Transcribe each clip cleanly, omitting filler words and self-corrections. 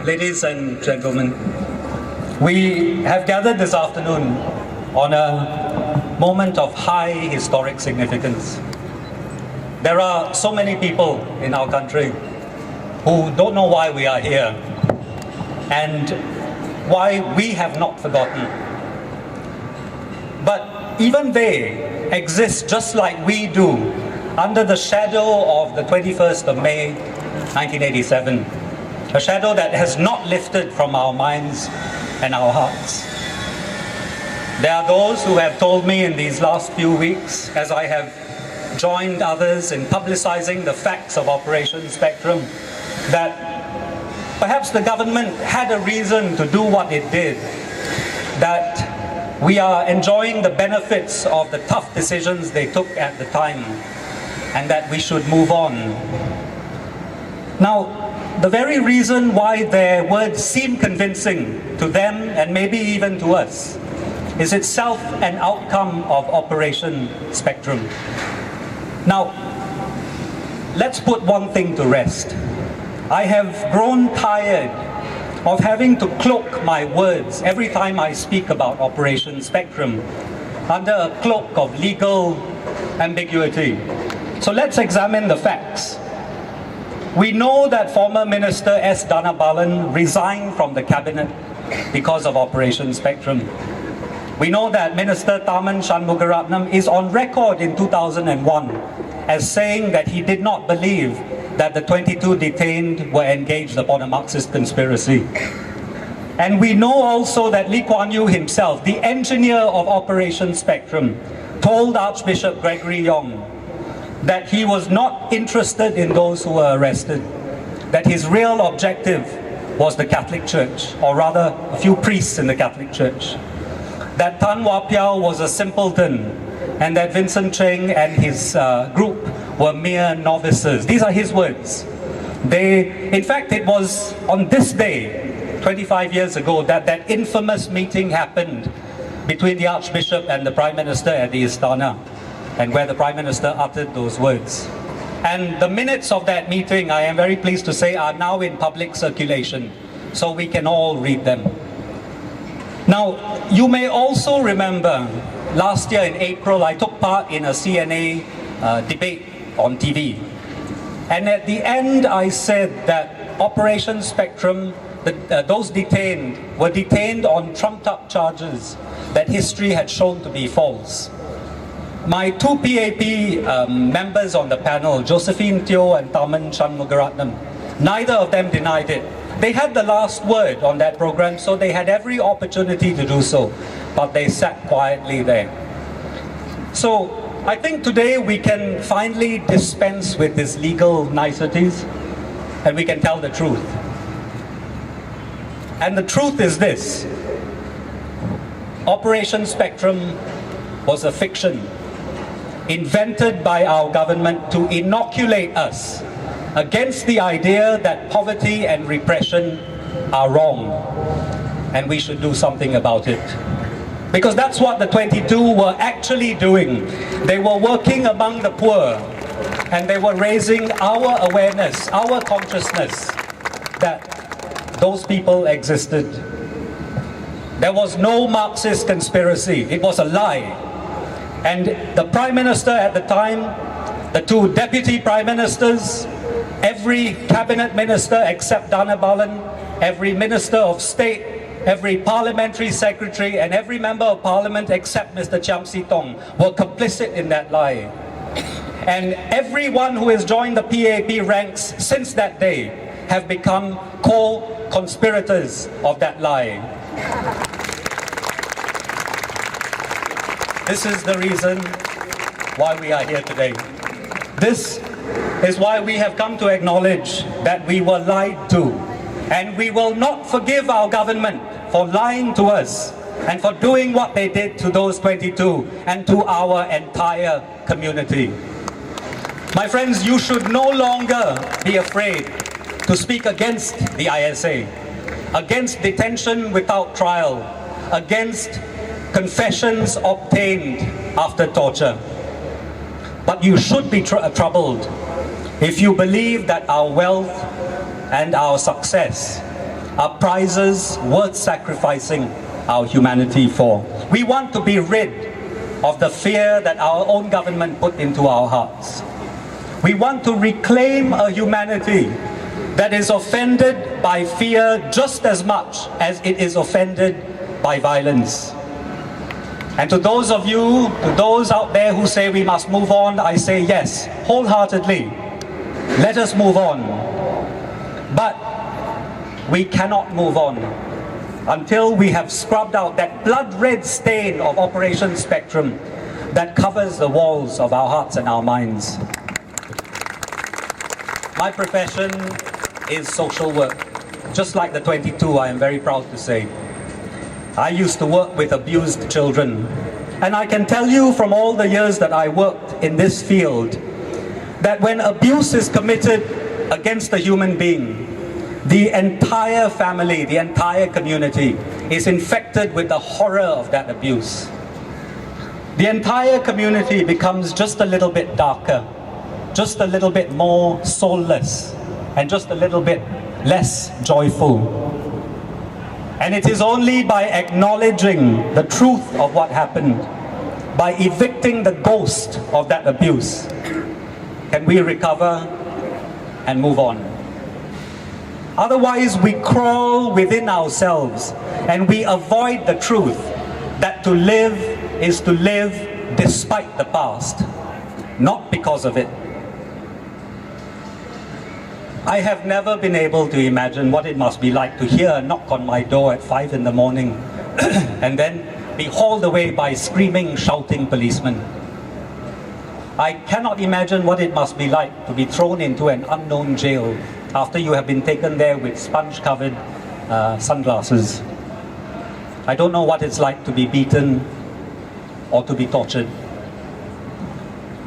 Ladies and gentlemen, we have gathered this afternoon on a moment of high historic significance. There are so many people in our country who don't know why we are here and why we have not forgotten. But even they exist just like we do under the shadow of the 21st of May, 1987. A shadow that has not lifted from our minds and our hearts. There are those who have told me in these last few weeks, as I have joined others in publicizing the facts of Operation Spectrum, that perhaps the government had a reason to do what it did, that we are enjoying the benefits of the tough decisions they took at the time, and that we should move on. Now, the very reason why their words seem convincing to them and maybe even to us is itself an outcome of Operation Spectrum. Now, let's put one thing to rest. I have grown tired of having to cloak my words every time I speak about Operation Spectrum under a cloak of legal ambiguity. So let's examine the facts. We know that former Minister S. Dhanabalan resigned from the cabinet because of Operation Spectrum. We know that Minister Tharman Shanmugaratnam is on record in 2001 as saying that he did not believe that the 22 detained were engaged upon a Marxist conspiracy. And we know also that Lee Kuan Yew himself, the engineer of Operation Spectrum, told Archbishop Gregory Yong that he was not interested in those who were arrested, that his real objective was the Catholic Church, or rather a few priests in the Catholic Church, that Tan Wah Piao was a simpleton, and that Vincent Cheng and his group were mere novices. These are his words. In fact, it was on this day, 25 years ago, that that infamous meeting happened between the Archbishop and the Prime Minister at the Istana, and where the Prime Minister uttered those words. And the minutes of that meeting, I am very pleased to say, are now in public circulation, so we can all read them. Now, you may also remember, last year in April, I took part in a CNA debate on TV. And at the end, I said that Operation Spectrum, those detained, were detained on trumped-up charges that history had shown to be false. My two PAP members on the panel, Josephine Teo and Tharman Shanmugaratnam, neither of them denied it. They had the last word on that program, so they had every opportunity to do so, but they sat quietly there. So I think today we can finally dispense with these legal niceties and we can tell the truth. And the truth is this: Operation Spectrum was a fiction invented by our government to inoculate us against the idea that poverty and repression are wrong and we should do something about it. Because that's what the 22 were actually doing. They were working among the poor and they were raising our awareness, our consciousness that those people existed. There was no Marxist conspiracy. It was a lie. And the Prime Minister at the time, the two Deputy Prime Ministers, every Cabinet Minister except Dhanabalan, every Minister of State, every Parliamentary Secretary and every Member of Parliament except Mr. Chiam See Tong were complicit in that lie. And everyone who has joined the PAP ranks since that day have become co-conspirators of that lie. This is the reason why we are here today. This is why we have come to acknowledge that we were lied to, and we will not forgive our government for lying to us and for doing what they did to those 22 and to our entire community. My friends, you should no longer be afraid to speak against the ISA, against detention without trial, against confessions obtained after torture. But you should be troubled if you believe that our wealth and our success are prizes worth sacrificing our humanity for. We want to be rid of the fear that our own government put into our hearts. We want to reclaim a humanity that is offended by fear just as much as it is offended by violence. And to those of you, to those out there who say we must move on, I say yes, wholeheartedly. Let us move on. But we cannot move on until we have scrubbed out that blood-red stain of Operation Spectrum that covers the walls of our hearts and our minds. My profession is social work. Just like the 22, I am very proud to say. I used to work with abused children. And I can tell you from all the years that I worked in this field, that when abuse is committed against a human being, the entire family, the entire community is infected with the horror of that abuse. The entire community becomes just a little bit darker, just a little bit more soulless, and just a little bit less joyful. And it is only by acknowledging the truth of what happened, by evicting the ghost of that abuse, can we recover and move on. Otherwise, we crawl within ourselves and we avoid the truth that to live is to live despite the past, not because of it. I have never been able to imagine what it must be like to hear a knock on my door at 5 in the morning and then be hauled away by screaming, shouting policemen. I cannot imagine what it must be like to be thrown into an unknown jail after you have been taken there with sponge-covered sunglasses. I don't know what it's like to be beaten or to be tortured.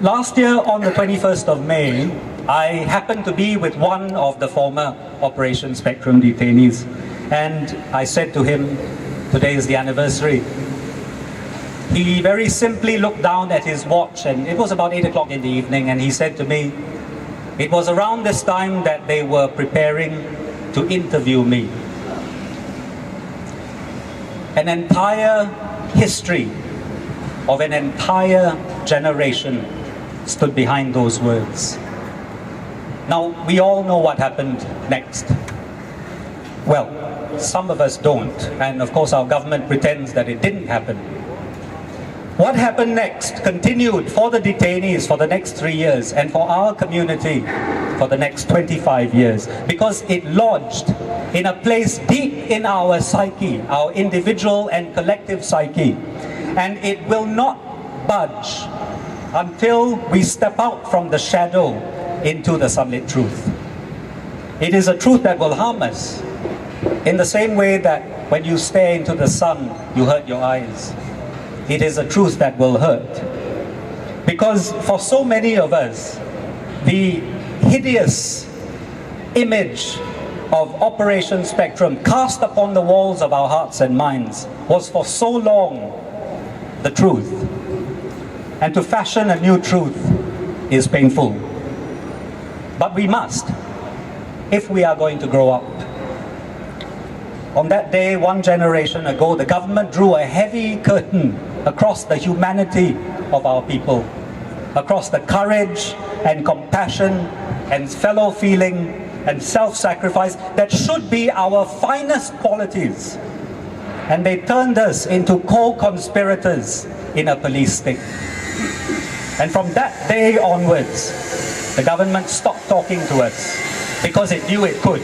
Last year on the 21st of May, I happened to be with one of the former Operation Spectrum detainees, and I said to him, today is the anniversary. He very simply looked down at his watch, and it was about 8 o'clock in the evening, and he said to me, it was around this time that they were preparing to interview me. An entire history of an entire generation stood behind those words. Now, we all know what happened next. Well, some of us don't, and of course our government pretends that it didn't happen. What happened next continued for the detainees for the next 3 years and for our community for the next 25 years, because it lodged in a place deep in our psyche, our individual and collective psyche, and it will not budge until we step out from the shadow into the sunlit truth. It is a truth that will harm us in the same way that when you stare into the sun, you hurt your eyes. It is a truth that will hurt. Because for so many of us, the hideous image of Operation Spectrum cast upon the walls of our hearts and minds was for so long the truth. And to fashion a new truth is painful. But we must, if we are going to grow up. On that day, 1 generation ago, the government drew a heavy curtain across the humanity of our people, across the courage and compassion and fellow feeling and self-sacrifice that should be our finest qualities. And they turned us into co-conspirators in a police state. And from that day onwards, the government stopped talking to us because it knew it could.